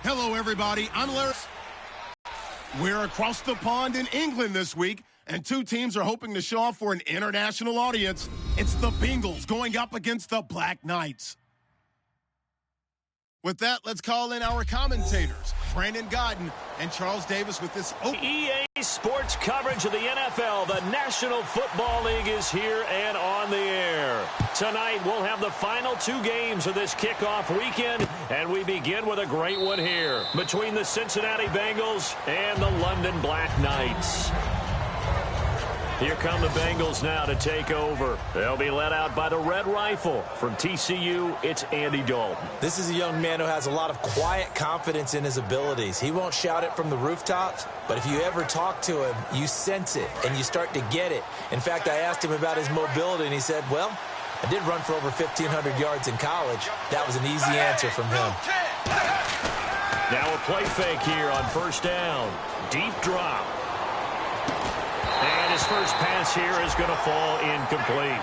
Hello, everybody. I'm Larry. We're across the pond in England this week, and two teams are hoping to show off for an international audience. It's the Bengals going up against the Black Knights. With that, let's call in our commentators, Brandon Godden and Charles Davis with this EA Sports coverage of the NFL. The National Football League is here and on the air. Tonight, we'll have the final two games of this kickoff weekend, and we begin with a great one here between the Cincinnati Bengals and the London Black Knights. Here come the Bengals now to take over. They'll be led out by the Red Rifle. From TCU, it's Andy Dalton. This is a young man who has a lot of quiet confidence in his abilities. He won't shout it from the rooftops, but if you ever talk to him, you sense it, and you start to get it. In fact, I asked him about his mobility, and he said, well, I did run for over 1,500 yards in college. That was an easy answer from him. Now a play fake here on first down. Deep drop. And his first pass here is going to fall incomplete.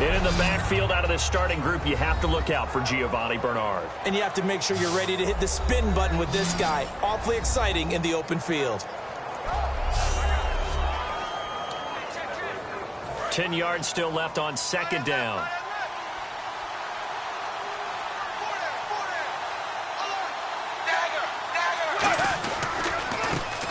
In the backfield out of the starting group, you have to look out for Giovanni Bernard. And you have to make sure you're ready to hit the spin button with this guy. Awfully exciting in the open field. 10 yards still left on second down.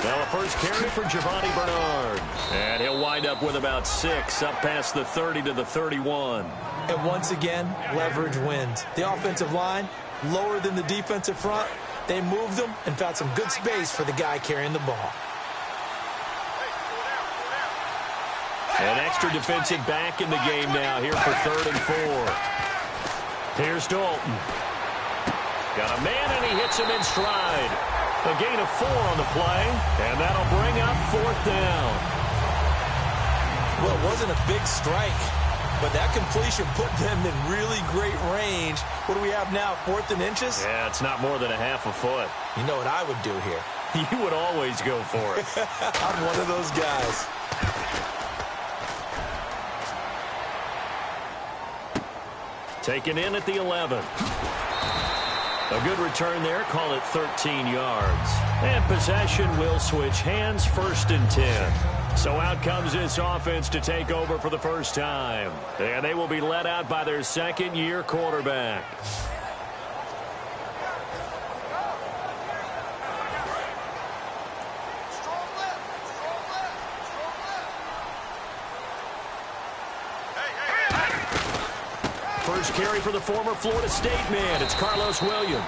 Now a first carry for Giovanni Bernard. And he'll wind up with about 6 up past the 30 to the 31. And once again, leverage wins. The offensive line, lower than the defensive front. They moved them and found some good space for the guy carrying the ball. An extra defensive back in the game now here for 3rd and 4. Here's Dalton. Got a man, and he hits him in stride. A gain of 4 on the play, and that'll bring up 4th down. Well, it wasn't a big strike, but that completion put them in really great range. What do we have now, 4th and inches? Yeah, it's not more than a half a foot. You know what I would do here? You would always go for it. I'm one of those guys. Taken in at the 11. A good return there. Call it 13 yards. And possession will switch hands, 1st and 10. So out comes this offense to take over for the first time. And they will be led out by their second-year quarterback. First carry for the former Florida State man. It's Carlos Williams.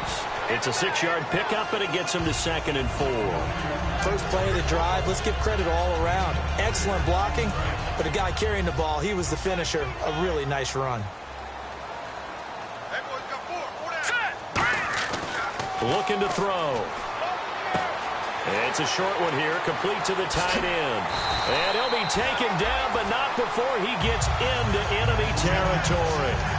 It's a 6-yard pickup, and it gets him to 2nd and 4. First play of the drive. Let's give credit all around. Excellent blocking, but the guy carrying the ball, he was the finisher. A really nice run. Looking to throw. It's a short one here, complete to the tight end. And he'll be taken down, but not before he gets into enemy territory.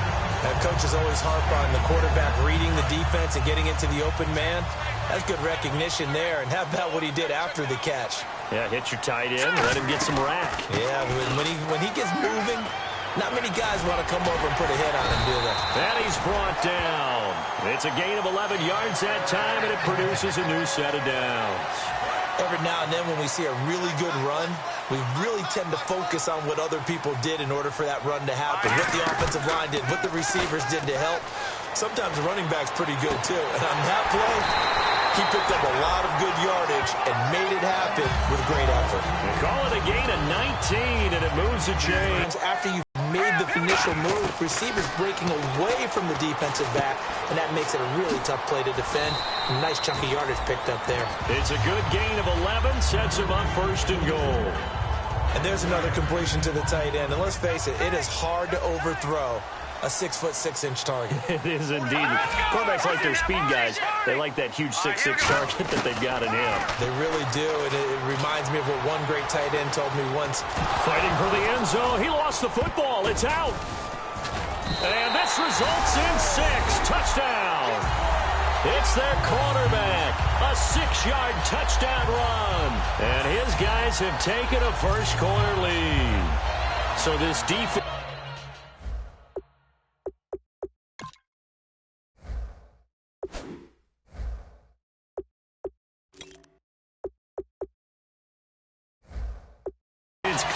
Coach is always harp on the quarterback reading the defense and getting into the open man. That's good recognition there. And how about what he did after the catch? Yeah, hit your tight end, let him get some rack. Yeah, when he gets moving, not many guys want to come over and put a hit on him, do they? And he's brought down. It's a gain of 11 yards that time, and it produces a new set of downs. Every now and then when we see a really good run, we really tend to focus on what other people did in order for that run to happen. What the offensive line did, what the receivers did to help. Sometimes the running back's pretty good, too. And on that play, he picked up a lot of good yardage and made it happen with great effort. They call it a gain of 19, and it moves the chains. After you made the initial move, receivers breaking away from the defensive back, and that makes it a really tough play to defend. A nice chunk of yardage picked up there. It's a good gain of 11, sets him up 1st and goal. And there's another completion to the tight end. And let's face it, it is hard to overthrow a 6'6" target. It is indeed. Quarterbacks like their speed guys. They like that huge 6'6" target that they've got in him. They really do, and it reminds me of what one great tight end told me once. Fighting for the end zone. He lost the football. It's out. And this results in 6. Touchdown. It's their quarterback. A 6-yard touchdown run. And his guys have taken a first-quarter lead. So this defense...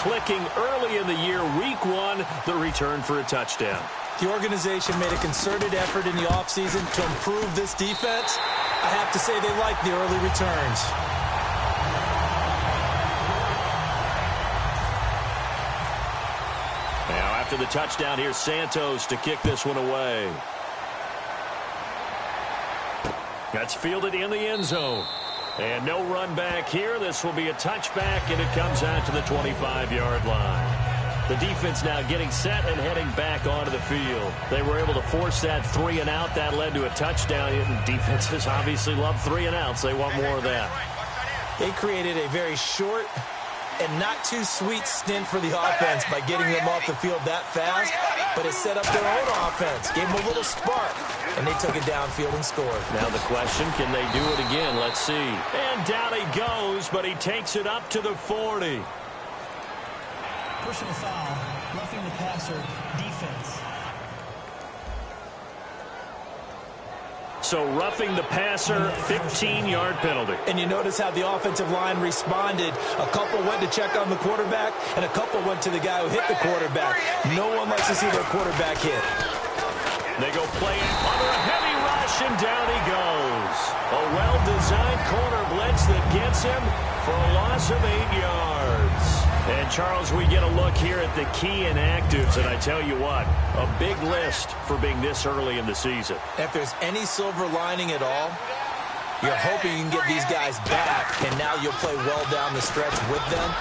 clicking early in the year. Week 1, the return for a touchdown. The organization made a concerted effort in the offseason to improve this defense. I have to say they like the early returns. Now after the touchdown, here's Santos to kick this one away. That's fielded in the end zone. And no run back here. This will be a touchback, and it comes out to the 25-yard line. The defense now getting set and heading back onto the field. They were able to force that 3 and out. That led to a touchdown. Defenses obviously love 3 and outs. They want more of that. They created a very short and not too sweet stint for the offense by getting them off the field that fast, but it set up their own offense, gave them a little spark, and they took it downfield and scored. Now the question, can they do it again? Let's see. And down he goes, but he takes it up to the 40. Personal foul, roughing the passer, defense. So roughing the passer, 15-yard penalty. And you notice how the offensive line responded. A couple went to check on the quarterback, and a couple went to the guy who hit the quarterback. No one likes to see their quarterback hit. They go play it under a heavy rush, and down he goes. A well-designed corner blitz that gets him for a loss of 8 yards. And, Charles, we get a look here at the key inactives, and I tell you what, a big list for being this early in the season. If there's any silver lining at all, you're hoping you can get these guys back, and now you'll play well down the stretch with them.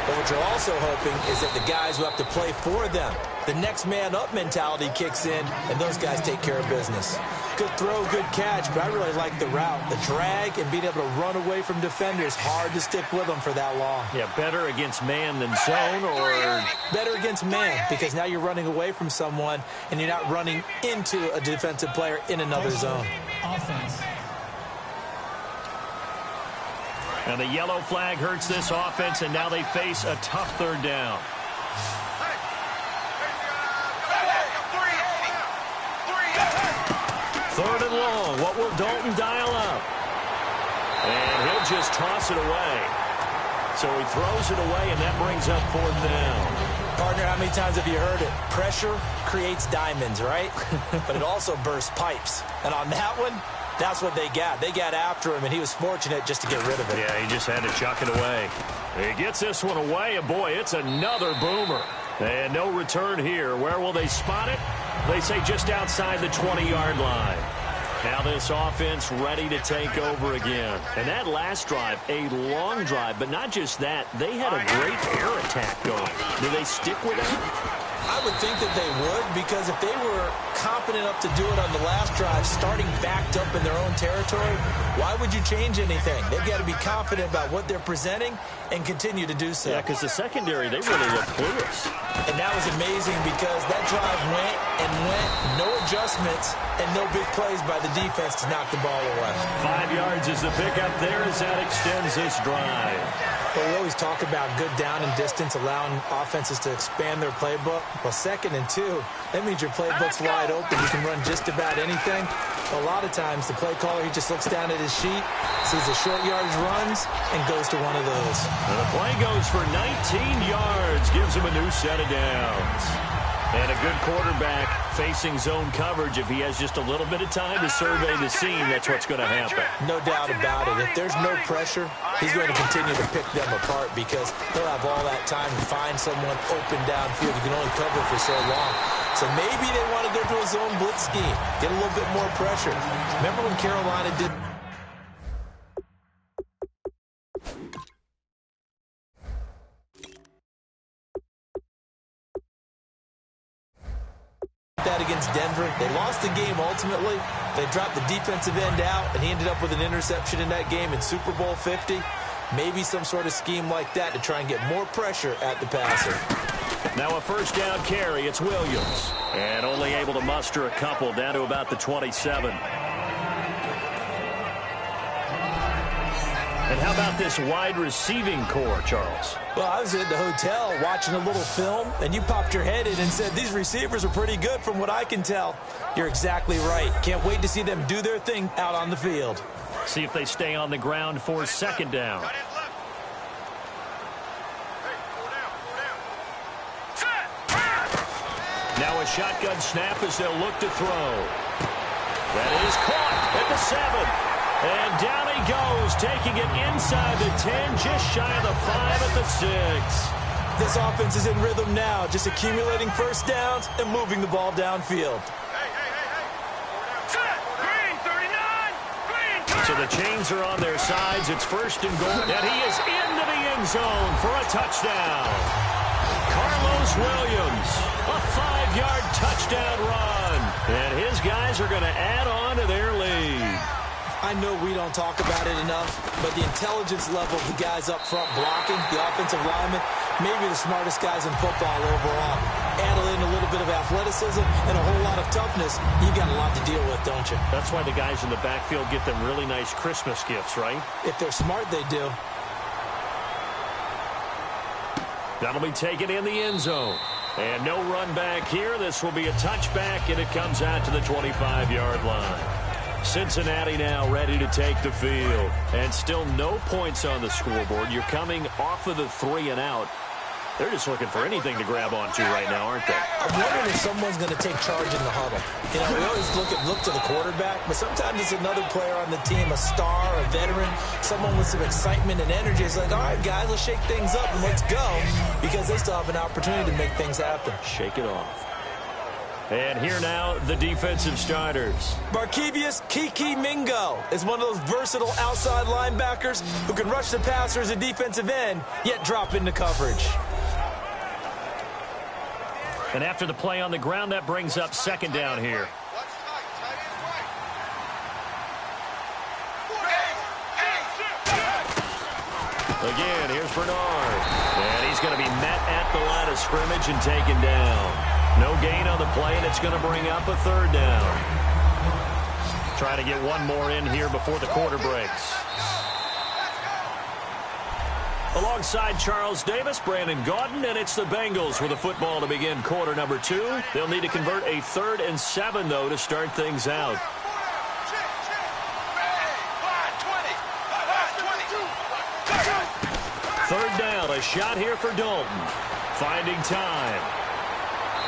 But what you're also hoping is that the guys who have to play for them, the next man up mentality kicks in, and those guys take care of business. Good throw, good catch, but I really like the route. The drag and being able to run away from defenders, hard to stick with them for that long. Yeah, better against man than zone, or better against man, because now you're running away from someone and you're not running into a defensive player in another zone. Offense. And the yellow flag hurts this offense, and now they face a tough third down. Third and long. What will Dalton dial up? And he'll just toss it away. So he throws it away, and that brings up 4th down. Partner, how many times have you heard it? Pressure creates diamonds, right? But it also bursts pipes. And on that one, that's what they got. They got after him, and he was fortunate just to get rid of it. Yeah, he just had to chuck it away. He gets this one away, and boy, it's another boomer. And no return here. Where will they spot it? They say just outside the 20-yard line. Now this offense ready to take over again. And that last drive, a long drive, but not just that. They had a great air attack going. Do they stick with that? I would think that they would, because if they were confident enough to do it on the last drive, starting backed up in their own territory, why would you change anything? They've got to be confident about what they're presenting and continue to do so. Yeah, because the secondary, they really look clueless. And that was amazing, because that drive went and went, no adjustments, and no big plays by the defense to knock the ball away. 5 yards is the pickup there as that extends this drive. But we always talk about good down and distance, allowing offenses to expand their playbook. Well, 2nd and 2, that means your playbook's wide open. You can run just about anything. A lot of times, the play caller, he just looks down at his sheet, sees the short yardage runs, and goes to one of those. And the play goes for 19 yards, gives him a new set of downs. And a good quarterback facing zone coverage. If he has just a little bit of time to survey the scene, that's what's going to happen. No doubt about it. If there's no pressure, he's going to continue to pick them apart, because he'll have all that time to find someone open downfield. You can only cover for so long. So maybe they want to go to a zone blitz scheme, get a little bit more pressure. Remember when Carolina did that against Denver? They lost the game ultimately. They dropped the defensive end out, and he ended up with an interception in that game in Super Bowl 50. Maybe some sort of scheme like that to try and get more pressure at the passer. Now a first down carry. It's Williams. And only able to muster a couple, down to about the 27. And how about this wide receiving core, Charles? Well, I was at the hotel watching a little film, and you popped your head in and said, these receivers are pretty good from what I can tell. You're exactly right. Can't wait to see them do their thing out on the field. See if they stay on the ground for 2nd down. Now a shotgun snap as they'll look to throw. That is caught at the 7. And down he goes, taking it inside the 10, just shy of the 5 at the 6. This offense is in rhythm now, just accumulating first downs and moving the ball downfield. So the chains are on their sides. It's first and goal. And he is into the end zone for a touchdown. Carlos Williams, a 5-yard touchdown run. And his guys are going to add on to their lead. I know we don't talk about it enough, but the intelligence level of the guys up front blocking, the offensive linemen, maybe the smartest guys in football overall. Add in a little bit of athleticism and a whole lot of toughness, you got a lot to deal with, don't you? That's why the guys in the backfield get them really nice Christmas gifts, right? If they're smart, they do. That'll be taken in the end zone. And no run back here. This will be a touchback, and it comes out to the 25-yard line. Cincinnati now ready to take the field. And still no points on the scoreboard. You're coming off of the 3 and out. They're just looking for anything to grab onto right now, aren't they? I'm wondering if someone's going to take charge in the huddle. You know, we always look to the quarterback, but sometimes it's another player on the team, a star, a veteran, someone with some excitement and energy. It's like, all right, guys, let's shake things up and let's go, because they still have an opportunity to make things happen. Shake it off. And here now, the defensive starters. Barkevius Kiki Mingo is one of those versatile outside linebackers who can rush the passer as a defensive end, yet drop into coverage. And after the play on the ground, that brings up second down here. Again, here's Bernard. And he's going to be met at the line of scrimmage and taken down. No gain on the play, and it's going to bring up a third down. Trying to get one more in here before the quarter breaks. Alongside Charles Davis, Brandon Gaudin, and it's the Bengals with the football to begin quarter number 2. They'll need to convert a 3rd and 7, though, to start things out. Third down, a shot here for Dalton. Finding time.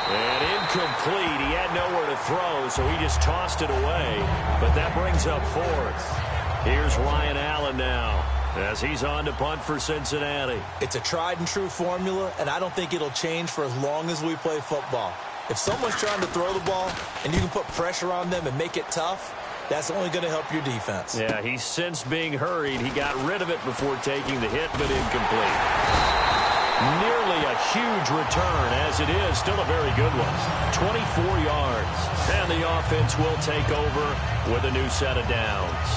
And incomplete. He had nowhere to throw, so he just tossed it away. But that brings up 4th. Here's Ryan Allen now, as he's on to punt for Cincinnati. It's a tried-and-true formula, and I don't think it'll change for as long as we play football. If someone's trying to throw the ball and you can put pressure on them and make it tough, that's only going to help your defense. Yeah, he's since being hurried. He got rid of it before taking the hit, but incomplete. Nearly a huge return, as it is still a very good one. 24 yards. And the offense will take over with a new set of downs.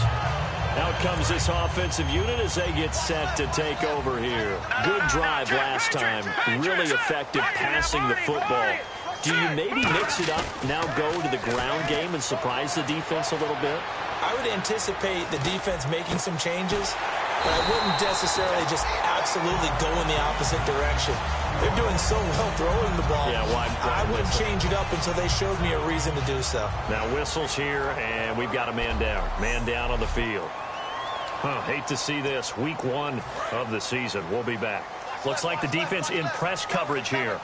Out comes this offensive unit as they get set to take over here. Good drive last time. Really effective passing the football. Do you maybe mix it up, now go to the ground game and surprise the defense a little bit? I would anticipate the defense making some changes, but I wouldn't necessarily just absolutely go in the opposite direction. They're doing so well throwing the ball. Yeah, I wouldn't change it up until they showed me a reason to do so. Now whistles here, and we've got a man down. Man down on the field. Hate to see this. Week 1 of the season. We'll be back. Looks like the defense in press coverage here.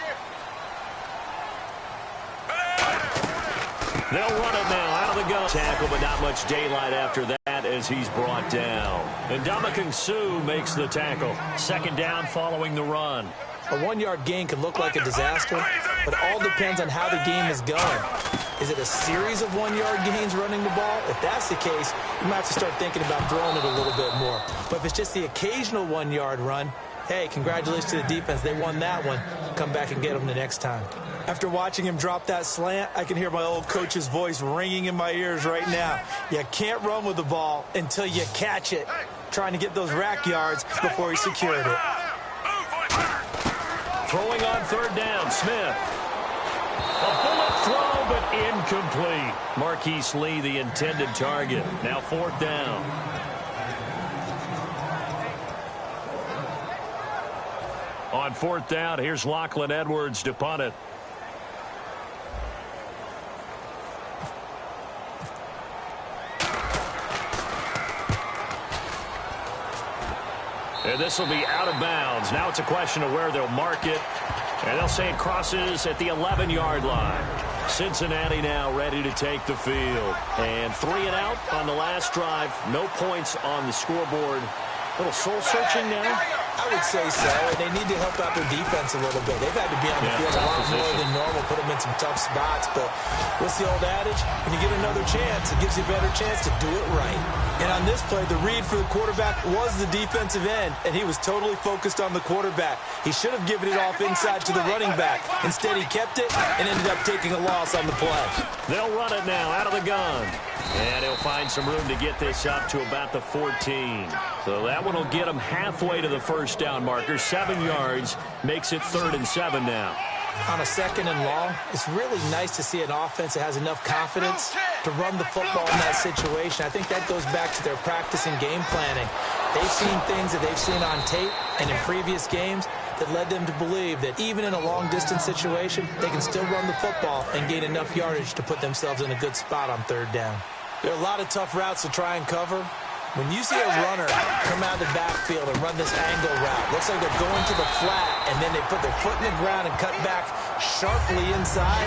They'll run it now out of the gun. Tackle, but not much daylight after that as he's brought down. And Ndamukong Suh makes the tackle. Second down following the run. A 1-yard gain can look like a disaster, but it all depends on how the game is going. Is it a series of 1-yard gains running the ball? If that's the case, you might have to start thinking about throwing it a little bit more. But if it's just the occasional 1-yard run, hey, congratulations to the defense. They won that one. Come back and get them the next time. After watching him drop that slant, I can hear my old coach's voice ringing in my ears right now. You can't run with the ball until you catch it. Trying to get those rack yards before he secured it. Throwing on third down, Smith. A bullet throw, but incomplete. Marquise Lee, the intended target. Now fourth down. On fourth down, here's Lachlan Edwards to punt it. And this will be out of bounds. Now it's a question of where they'll mark it. And they'll say it crosses at the 11-yard line. Cincinnati now ready to take the field. And 3 and out on the last drive. No points on the scoreboard. A little soul-searching now. I would say so, and they need to help out their defense a little bit. They've had to be on the field a lot more than normal, put them in some tough spots. But what's the old adage? When you get another chance, it gives you a better chance to do it right. And on this play, the read for the quarterback was the defensive end, and he was totally focused on the quarterback. He should have given it off inside to the running back. Instead, he kept it and ended up taking a loss on the play. They'll run it now out of the gun. And he'll find some room to get this up to about the 14. So that one will get him halfway to the first down marker. 7 yards makes it 3rd and 7 now. On a 2nd and long, it's really nice to see an offense that has enough confidence to run the football in that situation. I think that goes back to their practice and game planning. They've seen things that they've seen on tape and in previous games that led them to believe that even in a long-distance situation, they can still run the football and gain enough yardage to put themselves in a good spot on 3rd down. There are a lot of tough routes to try and cover. When you see a runner come out of the backfield and run this angle route, looks like they're going to the flat, and then they put their foot in the ground and cut back sharply inside,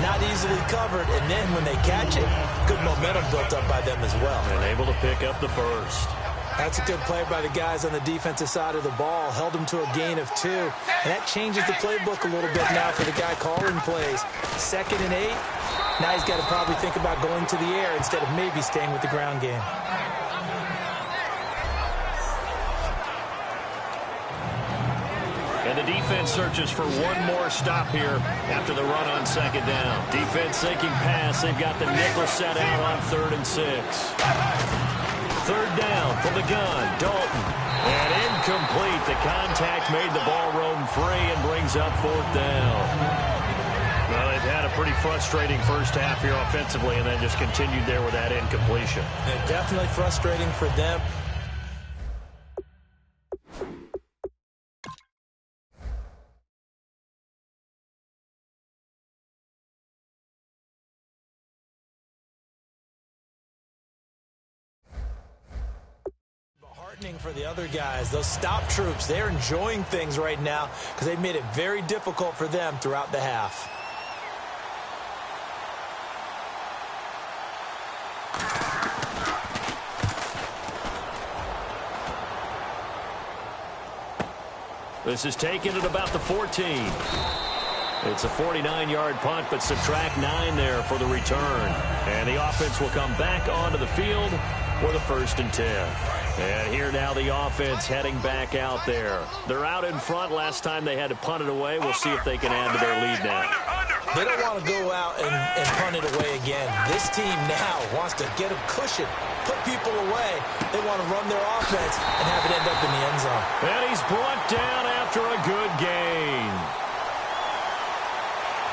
not easily covered, and then when they catch it, good momentum built up by them as well. And able to pick up the first. That's a good play by the guys on the defensive side of the ball. Held them to a gain of 2. And that changes the playbook a little bit now for the guy calling plays. 2nd and 8. Now he's got to probably think about going to the air instead of maybe staying with the ground game. And the defense searches for one more stop here after the run on 2nd down. Defense sinking pass. They've got the nickel set out on 3rd and 6. 3rd down from the gun. Dalton. And incomplete. The contact made the ball roam free and brings up 4th down. Well, they've had a pretty frustrating first half here offensively and then just continued there with that incompletion. And definitely frustrating for them. For the other guys, those stop troops, they're enjoying things right now because they've made it very difficult for them throughout the half. This is taken at about the 14. It's a 49-yard punt, but subtract 9 there for the return. And the offense will come back onto the field for the 1st and 10. And here now the offense heading back out there. They're out in front. Last time they had to punt it away. We'll see if they can add to their lead now. They don't want to go out and punt it away again. This team now wants to get a cushion, put people away. They want to run their offense and have it end up in the end zone. And he's brought down after a good gain.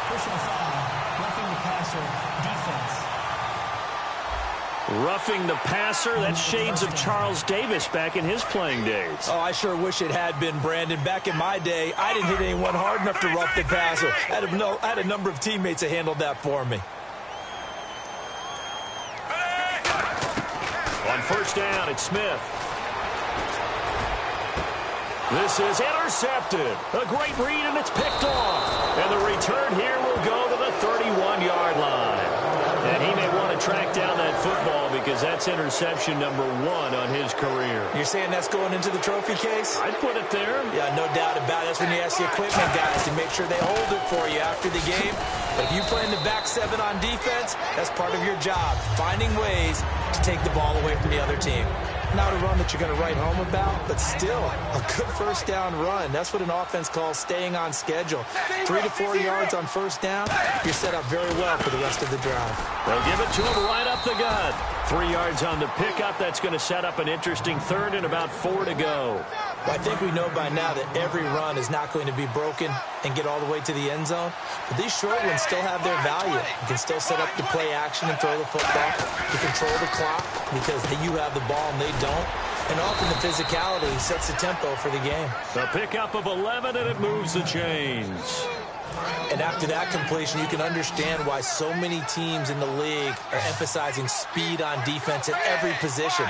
Personal foul, roughing the passer, defense. Roughing the passer, that's shades of Charles Davis back in his playing days. Oh, I sure wish it had been, Brandon. Back in my day, I didn't hit anyone hard enough to rough the passer. I had a number of teammates that handled that for me. On 1st down, it's Smith. This is intercepted. A great read, and it's picked off. And the return here will go to the 31-yard line. And he may want to track down that football because that's interception number 1 on his career. You're saying that's going into the trophy case? I'd put it there. Yeah, no doubt about it. That's when you ask the equipment guys to make sure they hold it for you after the game. But if you play in the back 7 on defense, that's part of your job, finding ways to take the ball away from the other team. Not a run that you're going to write home about, but still a good 1st down run. That's what an offense calls staying on schedule. 3 to 4 yards on 1st down, you're set up very well for the rest of the drive. They'll give it to him right up the gut. 3 yards on the pickup. That's going to set up an interesting 3rd and about 4 to go. Well, I think we know by now that every run is not going to be broken and get all the way to the end zone. But these short ones still have their value. You can still set up the play action and throw the football. You control the clock because you have the ball and they don't. And often the physicality sets the tempo for the game. The pickup of 11, and it moves the chains. And after that completion, you can understand why so many teams in the league are emphasizing speed on defense at every position.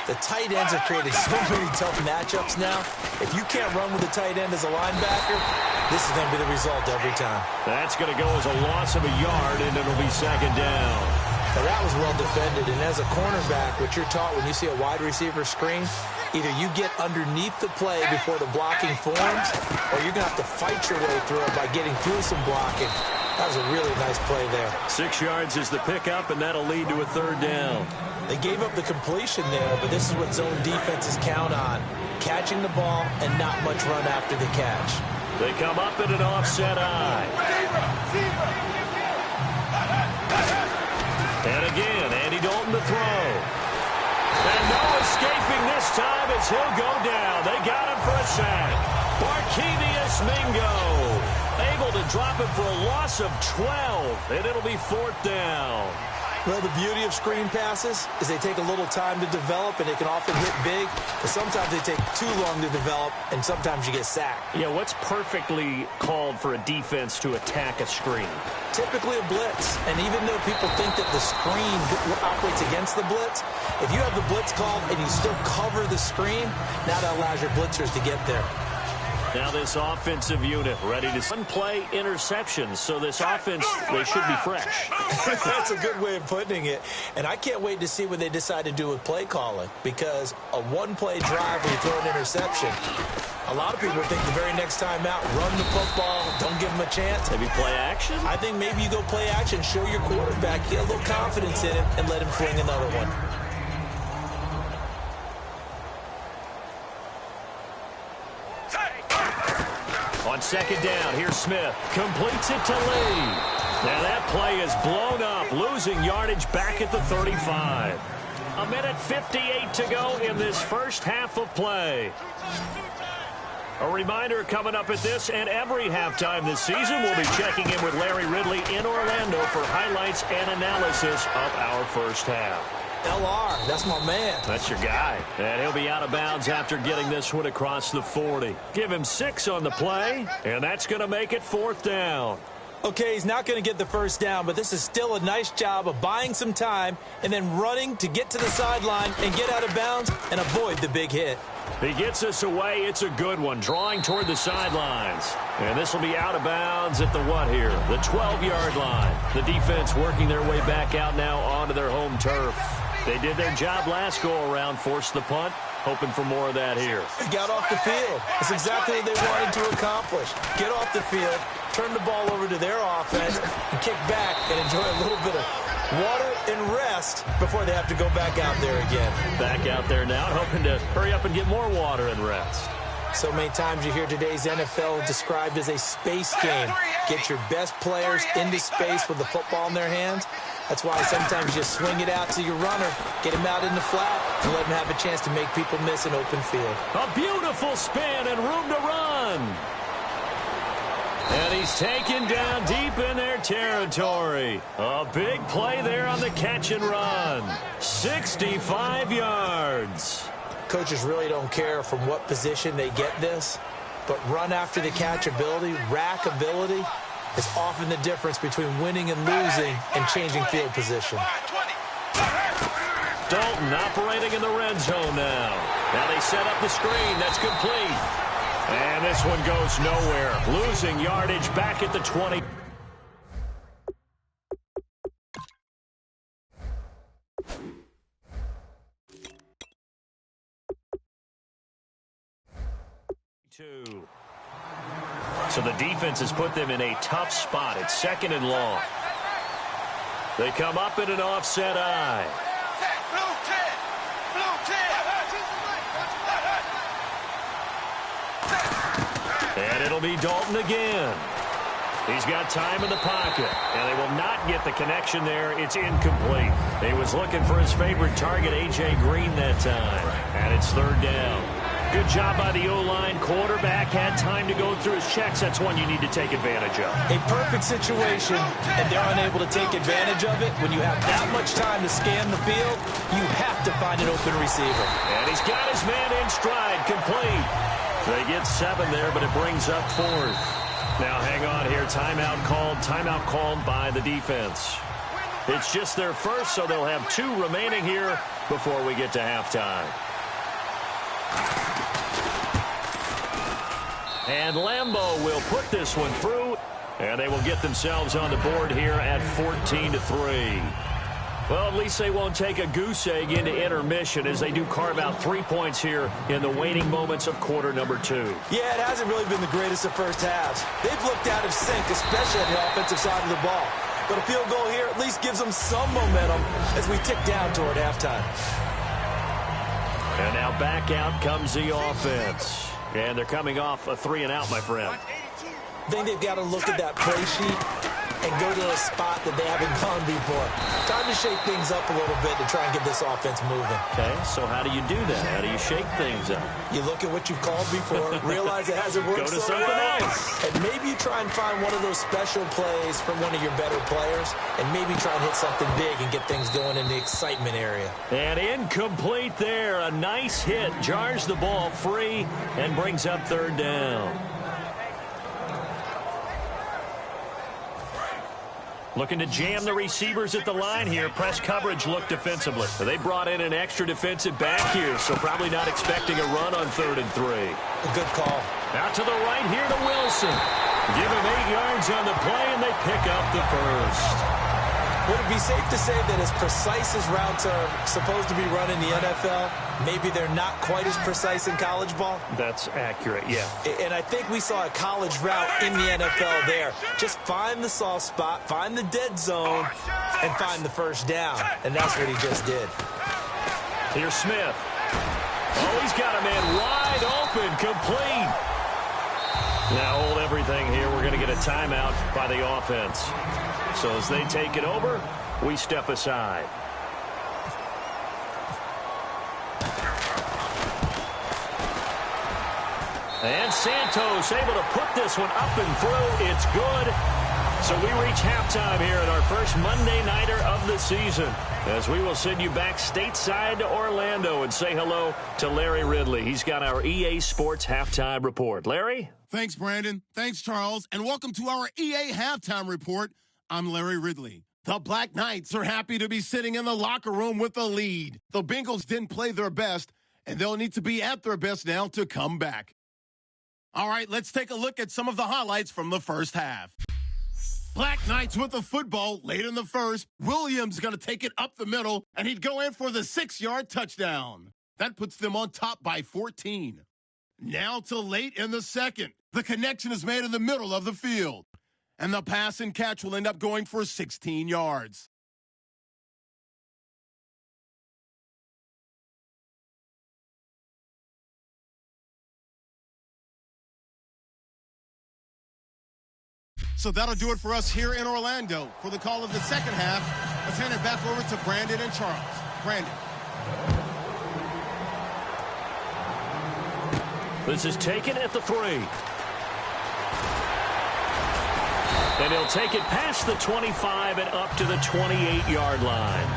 The tight ends have created so many tough matchups now. If you can't run with a tight end as a linebacker, this is going to be the result every time. That's going to go as a loss of a yard, and it'll be second down. Now, that was well defended, and as a cornerback, what you're taught when you see a wide receiver screen, either you get underneath the play before the blocking forms, or you're going to have to fight your way through it by getting through some blocking. That was a really nice play there. 6 yards is the pickup, and that'll lead to a third down. They gave up the completion there, but this is what zone defenses count on, catching the ball and not much run after the catch. They come up in an offset eye. And again, Andy Dalton to throw. And no escaping this time as he'll go down. They got him for a sack. Barkevius Mingo able to drop it for a loss of 12, and it'll be fourth down. Well, the beauty of screen passes is they take a little time to develop, and they can often hit big, but sometimes they take too long to develop, and sometimes you get sacked. Yeah, what's perfectly called for a defense to attack a screen? Typically a blitz, and even though people think that the screen operates against the blitz, if you have the blitz called and you still cover the screen, now that allows your blitzers to get there. Now this offensive unit ready to one-play interceptions, so this offense, they should be fresh. That's a good way of putting it. And I can't wait to see what they decide to do with play calling, because a one-play drive where you throw an interception, a lot of people think the very next time out, run the football, don't give them a chance. Maybe play action? I think maybe you go play action, show your quarterback, get a little confidence in him, and let him fling another one. On second down, here's Smith. Completes it to Lee. Now that play is blown up, losing yardage back at the 35. A minute 58 to go in this first half of play. A reminder coming up at this and every halftime this season, we'll be checking in with Larry Ridley in Orlando for highlights and analysis of our first half. LR, that's my man. That's your guy. And he'll be out of bounds after getting this one across the 40. Give him 6 on the play, and that's going to make it fourth down. Okay, he's not going to get the first down, but this is still a nice job of buying some time and then running to get to the sideline and get out of bounds and avoid the big hit. He gets us away. It's a good one, drawing toward the sidelines. And this will be out of bounds at the what here? The 12-yard line. The defense working their way back out now onto their home turf. They did their job last go-around, forced the punt, hoping for more of that here. They got off the field. That's exactly what they wanted to accomplish. Get off the field, turn the ball over to their offense, and kick back and enjoy a little bit of water and rest before they have to go back out there again. Back out there now, hoping to hurry up and get more water and rest. So many times you hear today's NFL described as a space game. Get your best players into space with the football in their hands. That's why sometimes you swing it out to your runner, get him out in the flat, and let him have a chance to make people miss an open field. A beautiful spin and room to run. And he's taken down deep in their territory. A big play there on the catch and run. 65 yards. Coaches really don't care from what position they get this, but run after the catch ability, rack ability, is often the difference between winning and losing and changing field position. Dalton operating in the red zone now. Now they set up the screen. That's complete. And this one goes nowhere. Losing yardage back at the 20. So the defense has put them in a tough spot. It's second and long. They come up in an offset eye. And it'll be Dalton again. He's got time in the pocket, and they will not get the connection there. It's incomplete. He was looking for his favorite target, A.J. Green, that time. And it's third down. Good job by the O-line. Quarterback had time to go through his checks. That's one you need to take advantage of. A perfect situation, and they're unable to take advantage of it. When you have that much time to scan the field, you have to find an open receiver. And he's got his man in stride, complete. They get 7 there, but it brings up fourth. Now hang on here. Timeout called by the defense. It's just their first, so they'll have 2 remaining here before we get to halftime. And Lambeau will put this one through, and they will get themselves on the board here at 14-3. Well, at least they won't take a goose egg into intermission as they do carve out 3 points here in the waning moments of quarter number 2. Yeah, it hasn't really been the greatest of first halves. They've looked out of sync, especially on the offensive side of the ball. But a field goal here at least gives them some momentum as we tick down toward halftime. And now back out comes the offense. And they're coming off a 3-and-out, my friend. I think they've got to look at that play sheet and go to a spot that they haven't gone before. Time to shake things up a little bit to try and get this offense moving. Okay, so how do you do that? How do you shake things up? You look at what you've called before, realize it hasn't worked Go to so something well, else. and maybe you try and find one of those special plays from one of your better players, and maybe try and hit something big and get things going in the excitement area. And incomplete there. A nice hit. Jars the ball free and brings up 3rd down. Looking to jam the receivers at the line here. Press coverage look defensively. They brought in an extra defensive back here, so probably not expecting a run on 3rd and 3. A good call. Out to the right here to Wilson. Give him 8 yards on the play, and they pick up the first. Would it be safe to say that as precise as routes are supposed to be run in the NFL, maybe they're not quite as precise in college ball? That's accurate, yeah. And I think we saw a college route in the NFL there. Just find the soft spot, find the dead zone, and find the first down. And that's what he just did. Here's Smith. Oh, he's got a man wide open, complete. Now hold everything here. We're going to get a timeout by the offense. So as they take it over, we step aside. And Santos able to put this one up and through. It's good. So we reach halftime here at our first Monday Nighter of the season, as we will send you back stateside to Orlando and say hello to Larry Ridley. He's got our EA Sports Halftime Report. Larry? Thanks, Brandon. Thanks, Charles. And welcome to our EA Halftime Report. I'm Larry Ridley. The Black Knights are happy to be sitting in the locker room with a lead. The Bengals didn't play their best, and they'll need to be at their best now to come back. All right, let's take a look at some of the highlights from the first half. Black Knights with the football late in the first. Williams going to take it up the middle, and he'd go in for the 6-yard touchdown. That puts them on top by 14. Now to late in the second. The connection is made in the middle of the field. And the pass and catch will end up going for 16 yards. So that'll do it for us here in Orlando. For the call of the second half, let's hand it back over to Brandon and Charles. Brandon. This is taken at the 3. And he'll take it past the 25 and up to the 28-yard line.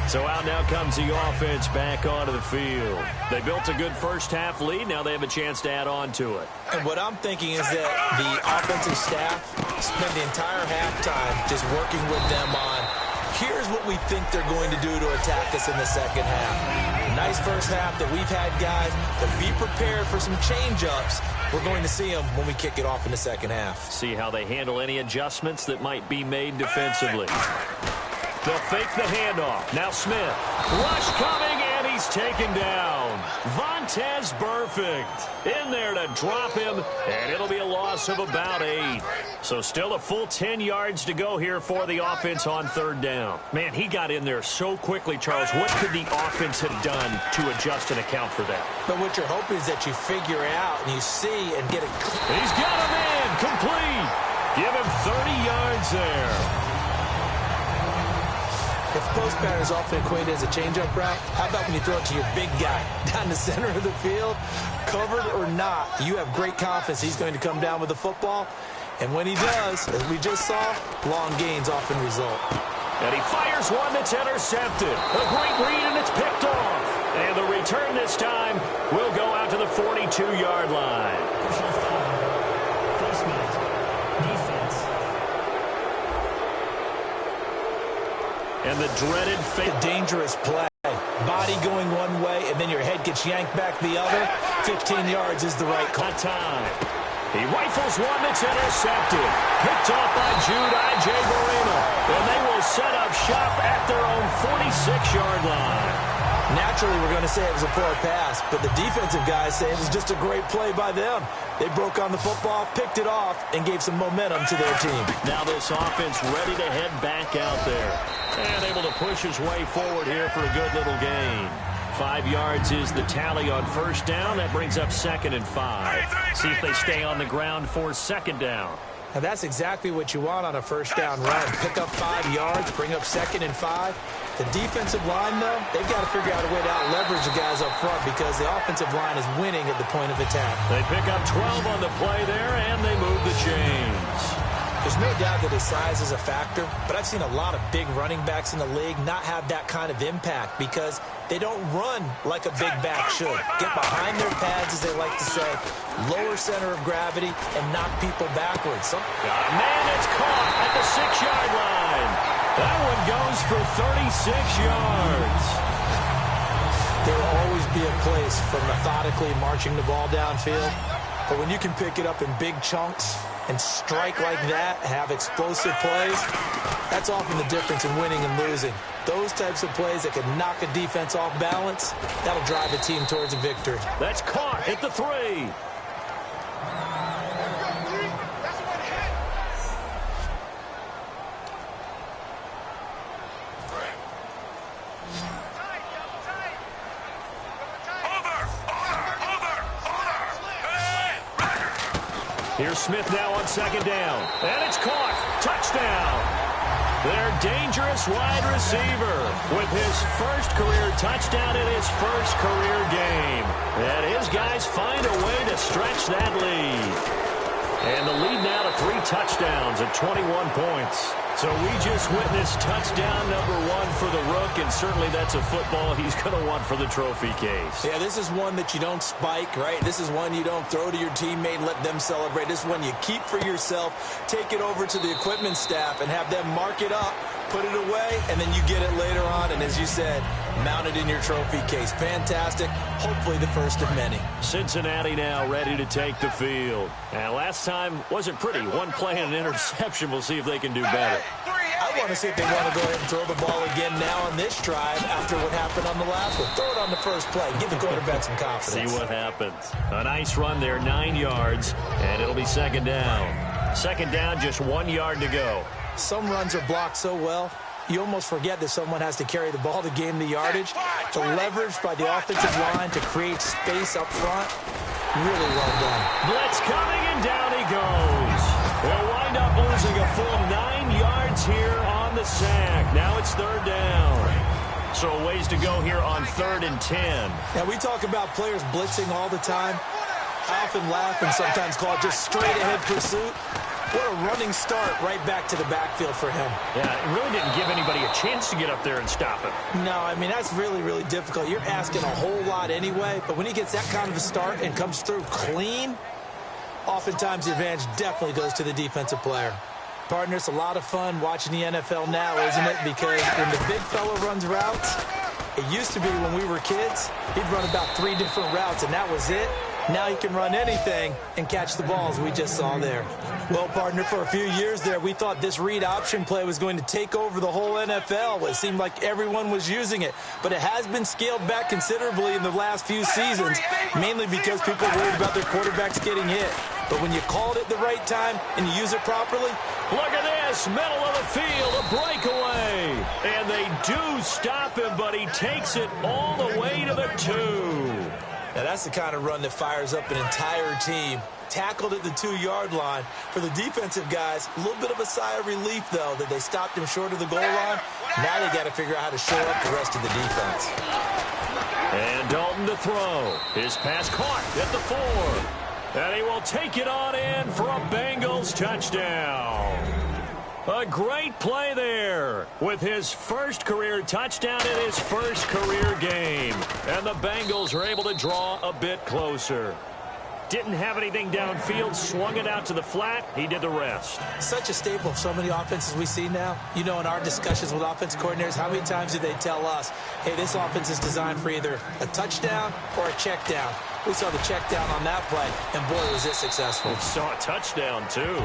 So out now comes the offense back onto the field. They built a good first-half lead. Now they have a chance to add on to it. And what I'm thinking is that the offensive staff spend the entire halftime just working with them on, here's what we think they're going to do to attack us in the second half. Nice first half that we've had, guys, but be prepared for some change-ups. We're going to see them when we kick it off in the second half. See how they handle any adjustments that might be made defensively. They'll fake the handoff. Now Smith. Rush coming, and he's taken down. Vontaze Burfict in there to drop him, and it'll be a loss of about 8. So still a full 10 yards to go here for the offense on 3rd down. Man, he got in there so quickly, Charles. What could the offense have done to adjust and account for that? But what you're hoping is that you figure it out and you see and get it. He's got a man complete. Give him 30 yards there. If post pattern is often equated as a change-up route, how about when you throw it to your big guy down the center of the field? Covered or not, you have great confidence he's going to come down with the football. And when he does, as we just saw, long gains often result. And he fires one that's intercepted. A great read, and it's picked off. And the return this time will go out to the 42-yard line. Personal foul. Placement. Defense. And the dreaded A dangerous play. Body going one way, and then your head gets yanked back the other. 15 yards is the right call. time. He rifles one that's intercepted. Picked off by Jude I.J. Barima. And they will set up shop at their own 46-yard line. Naturally, we're going to say it was a poor pass, but the defensive guys say it was just a great play by them. They broke on the football, picked it off, and gave some momentum to their team. Now this offense ready to head back out there. And able to push his way forward here for a good little gain. 5 yards is the tally on first down. That brings up 2nd and 5. See if they stay on the ground for 2nd down. Now that's exactly what you want on a first down run. Pick up 5 yards, bring up 2nd and 5. The defensive line, though, they've got to figure out a way to out-leverage the guys up front because the offensive line is winning at the point of attack. They pick up 12 on the play there, and they move the chains. There's no doubt that his size is a factor, but I've seen a lot of big running backs in the league not have that kind of impact because they don't run like a big back should. Get behind their pads, as they like to say, lower center of gravity, and knock people backwards. Man, it's caught at the 6-yard line. That one goes for 36 yards. There will always be a place for methodically marching the ball downfield, but when you can pick it up in big chunks and strike like that, have explosive plays, that's often the difference in winning and losing. Those types of plays that can knock a defense off balance, that'll drive a team towards a victory. That's caught at the 3. Here's Smith now on 2nd down. And it's caught. Touchdown. Their dangerous wide receiver with his first career touchdown in his first career game. And his guys find a way to stretch that lead. And the lead now to 3 touchdowns at 21 points. So we just witnessed touchdown number 1 for the Rook, and certainly that's a football he's going to want for the trophy case. Yeah, this is one that you don't spike, right? This is one you don't throw to your teammate and let them celebrate. This is one you keep for yourself, take it over to the equipment staff, and have them mark it up, put it away, and then you get it later on, and as you said, mount it in your trophy case. Fantastic. Hopefully the first of many. Cincinnati now ready to take the field. And last time wasn't pretty. One play and an interception. We'll see if they can do better. I want to see if they want to go ahead and throw the ball again now on this drive after what happened on the last one. Throw it on the first play. Give the quarterback some confidence. See what happens. A nice run there, 9 yards, and it'll be 2nd down. 2nd down, just 1 yard to go. Some runs are blocked so well, you almost forget that someone has to carry the ball to gain the yardage. The leverage by the offensive line to create space up front, really well done. Blitz coming, and down he goes. They'll wind up losing a full 9 yards here on the sack. Now it's 3rd down. So a ways to go here on 3rd and 10. Now, we talk about players blitzing all the time. I often laugh and sometimes call it just straight-ahead pursuit. What a running start right back to the backfield for him. Yeah, it really didn't give anybody a chance to get up there and stop him. No, I mean, that's really, really difficult. You're asking a whole lot anyway, but when he gets that kind of a start and comes through clean, oftentimes the advantage definitely goes to the defensive player. Partner, it's a lot of fun watching the NFL now, isn't it? Because when the big fella runs routes, it used to be when we were kids, he'd run about 3 different routes, and that was it. Now he can run anything and catch the balls we just saw there. Well, partner, for a few years there, we thought this read option play was going to take over the whole NFL. It seemed like everyone was using it. But it has been scaled back considerably in the last few seasons, mainly because people are worried about their quarterbacks getting hit. But when you called it the right time and you use it properly, look at this, middle of the field, a breakaway. And they do stop him, but he takes it all the way to the 2. Now, that's the kind of run that fires up an entire team. Tackled at the 2-yard line. For the defensive guys, a little bit of a sigh of relief, though, that they stopped him short of the goal line. Now they got to figure out how to shore up the rest of the defense. And Dalton to throw. His pass caught at the 4. And he will take it on in for a Bengals touchdown. A great play there with his first career touchdown in his first career game. And the Bengals are able to draw a bit closer. Didn't have anything downfield, swung it out to the flat. He did the rest. Such a staple of so many offenses we see now. You know, in our discussions with offense coordinators, how many times do they tell us, hey, this offense is designed for either a touchdown or a check down. We saw the check down on that play, and boy, was it successful. We saw a touchdown, too.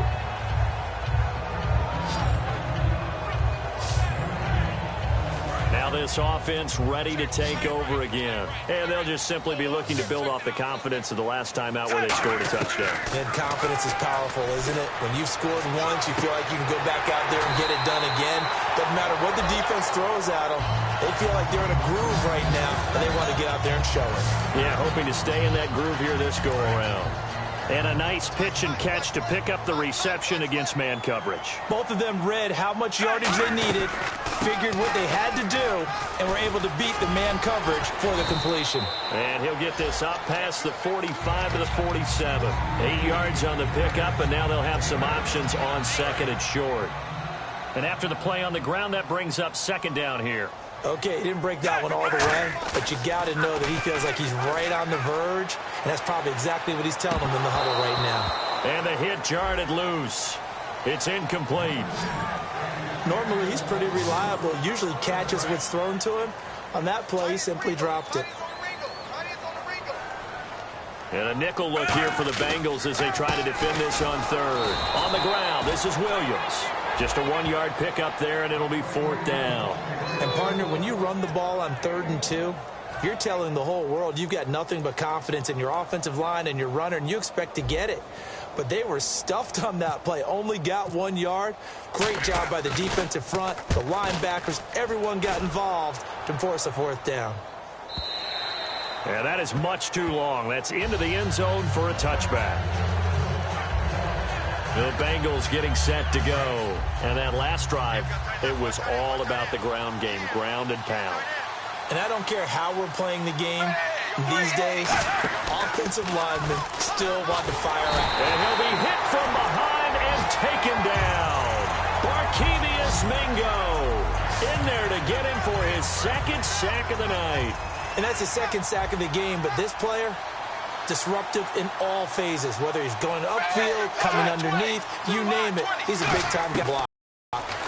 Now this offense ready to take over again. And they'll just simply be looking to build off the confidence of the last time out where they scored a touchdown. And confidence is powerful, isn't it? When you've scored once, you feel like you can go back out there and get it done again. Doesn't matter what the defense throws at them. They feel like they're in a groove right now, and they want to get out there and show it. Yeah, hoping to stay in that groove here this go-around. And a nice pitch and catch to pick up the reception against man coverage. Both of them read how much yardage they needed, figured what they had to do, and were able to beat the man coverage for the completion. And he'll get this up past the 45 to the 47. 8 yards on the pickup, and now they'll have some options on second and short. And after the play on the ground, that brings up second down here. Okay, he didn't break that one all the way, but you got to know that he feels like he's right on the verge, and that's probably exactly what he's telling them in the huddle right now. And the hit jarred it loose. It's incomplete. Normally, he's pretty reliable. Usually catches what's thrown to him. On that play, he simply dropped it. And a nickel look here for the Bengals as they try to defend this on third. On the ground, this is Williams. Just a 1-yard pickup there, and it'll be fourth down. And, partner, when you run the ball on 3rd and 2, you're telling the whole world you've got nothing but confidence in your offensive line and your runner, and you expect to get it. But they were stuffed on that play, only got 1 yard. Great job by the defensive front, the linebackers, everyone got involved to force a fourth down. Yeah, that is much too long. That's into the end zone for a touchback. The Bengals getting set to go. And that last drive, it was all about the ground game, ground and pound. And I don't care how we're playing the game these days, offensive linemen still want to fire out. And he'll be hit from behind and taken down. Barkevious Mingo in there to get him for his second sack of the night. And that's his second sack of the game, but this player, disruptive in all phases, whether he's going upfield, coming underneath, you name it. He's a big-time guy.